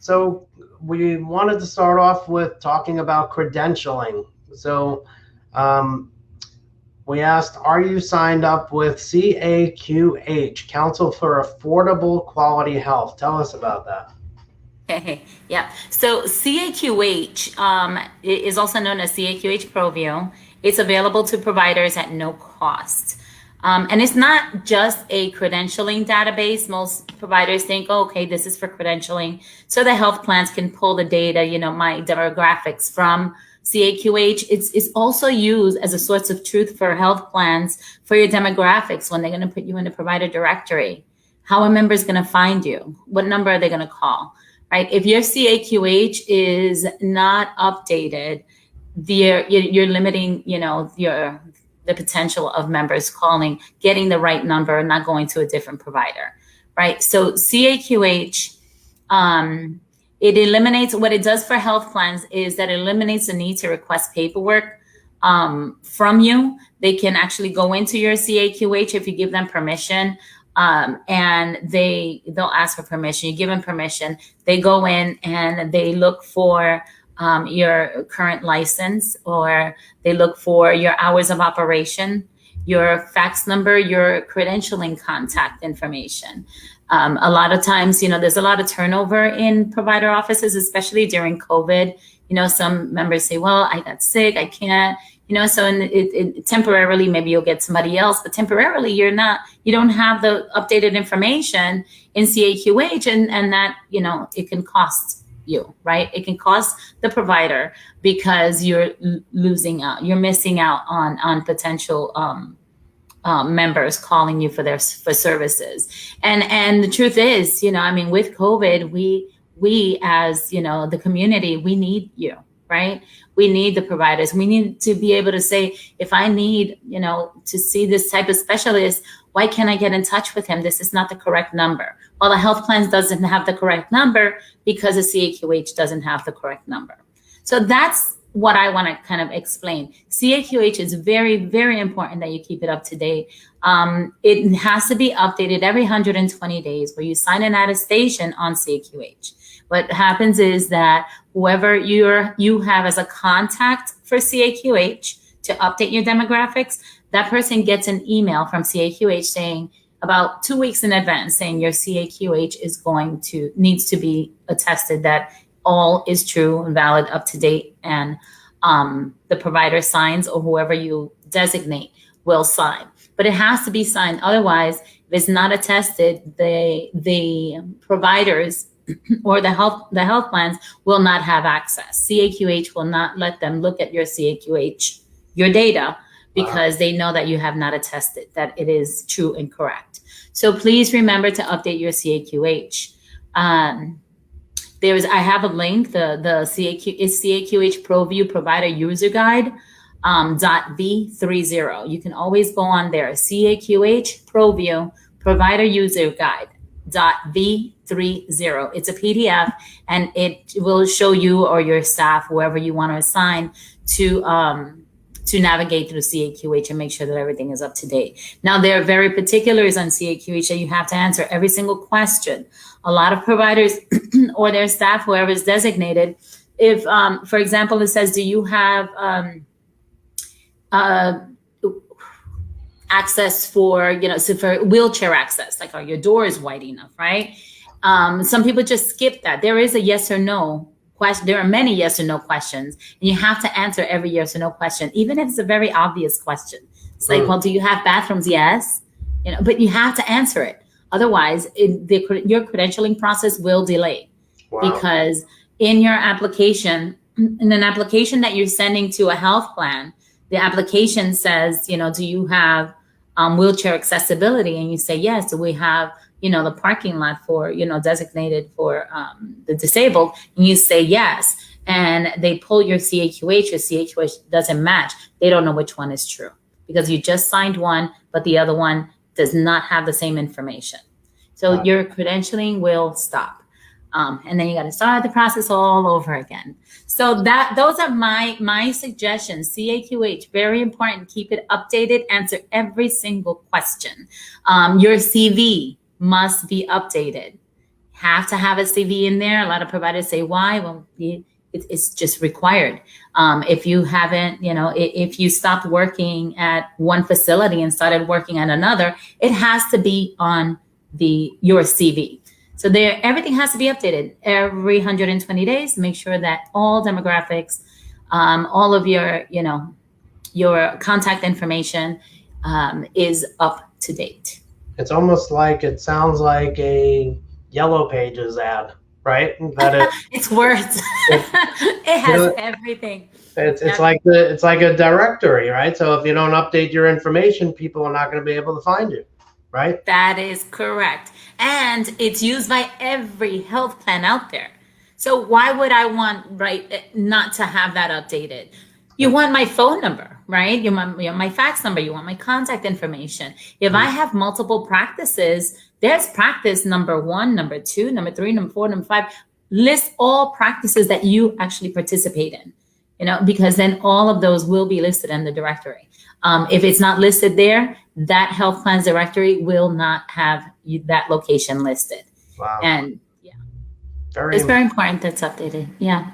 So we wanted to start off with talking about credentialing. So um, we asked, are you signed up with CAQH, Council for Affordable Quality Health? Tell us about that. Okay, yeah. So CAQH is also known as CAQH ProView. It's available to providers at no cost. And it's not just a credentialing database. Most providers think, oh, okay, this is for credentialing. So the health plans can pull the data, my demographics from CAQH. It's also used as a source of truth for health plans for your demographics when they're going to put you in the provider directory. How are members going to find you? What number are they going to call? Right? If your CAQH is not updated, you're limiting, the potential of members calling, getting the right number, not going to a different provider, right? So CAQH, it eliminates, what it does for health plans is that it eliminates the need to request paperwork from you. They can actually go into your CAQH if you give them permission. And they'll ask for permission. You give them permission. They go in and they look for your current license, or they look for your hours of operation, your fax number, your credentialing contact information. A lot of times, there's a lot of turnover in provider offices, especially during COVID. Some members say, well, I got sick, I can't. So it temporarily, maybe you'll get somebody else, but temporarily you don't have the updated information in CAQH, and that, it can cost you, right? It can cost the provider because you're losing out, you're missing out on potential members calling you for services. And the truth is, with COVID, we as, the community, we need you. Right? We need the providers. We need to be able to say, if I need, to see this type of specialist, why can't I get in touch with him? This is not the correct number. Well, the health plan doesn't have the correct number because the CAQH doesn't have the correct number. So that's what I want to kind of explain. CAQH is very, very important that you keep it up to date. It has to be updated every 120 days where you sign an attestation on CAQH. What happens is that whoever you have as a contact for CAQH to update your demographics, that person gets an email from CAQH saying about 2 weeks in advance saying your CAQH needs to be attested that all is true and valid, up to date, and the provider signs, or whoever you designate will sign. But it has to be signed. Otherwise, if it's not attested, the providers or the health plans will not have access. CAQH will not let them look at your CAQH, your data, because they know that you have not attested that it is true and correct. So please remember to update your CAQH. I have a link. The CAQ is CAQH ProView Provider User Guide .v30. You can always go on there. CAQH ProView Provider User Guide .v30. It's a PDF, and it will show you or your staff, whoever you want to assign, to navigate through CAQH and make sure that everything is up to date. Now, there are very particulars on CAQH that you have to answer every single question. A lot of providers or their staff, whoever is designated, if, for example, it says, do you have access for, so for wheelchair access, like, are your doors wide enough, right? Some people just skip that. There is a yes or no question. There are many yes or no questions, and you have to answer every yes or no question, even if it's a very obvious question. It's like, well, do you have bathrooms? Yes, but you have to answer it. Otherwise, your credentialing process will delay. Wow. Because in your application, in an application that you're sending to a health plan, the application says, do you have wheelchair accessibility? And you say, yes, so we have, the parking lot for, designated for the disabled. And you say yes. And they pull your CAQH, your CAQH doesn't match. They don't know which one is true because you just signed one, but the other one does not have the same information. So your credentialing will stop. And then you got to start the process all over again. So those are my suggestions. CAQH, very important. Keep it updated. Answer every single question. Your CV must be updated. have to have a CV in there. A lot of providers say, why? Well, it's just required. If you haven't, if you stopped working at one facility and started working at another, it has to be on your CV. So everything has to be updated every 120 days. Make sure that all demographics, all of your contact information is up to date. It's almost like, it sounds like a Yellow Pages ad, right? It's words. It has everything. It's like a directory, right? So if you don't update your information, people are not going to be able to find you, right? That is correct. And it's used by every health plan out there. So why would I want, not to have that updated? You want my phone number, right? You want my fax number. You want my contact information. If I have multiple practices, there's practice number 1, number 2, number 3, number 4, number 5. List all practices that you actually participate in, because then all of those will be listed in the directory. If it's not listed there, that health plan's directory will not have that location listed. Wow. And it's very important that's updated. Yeah.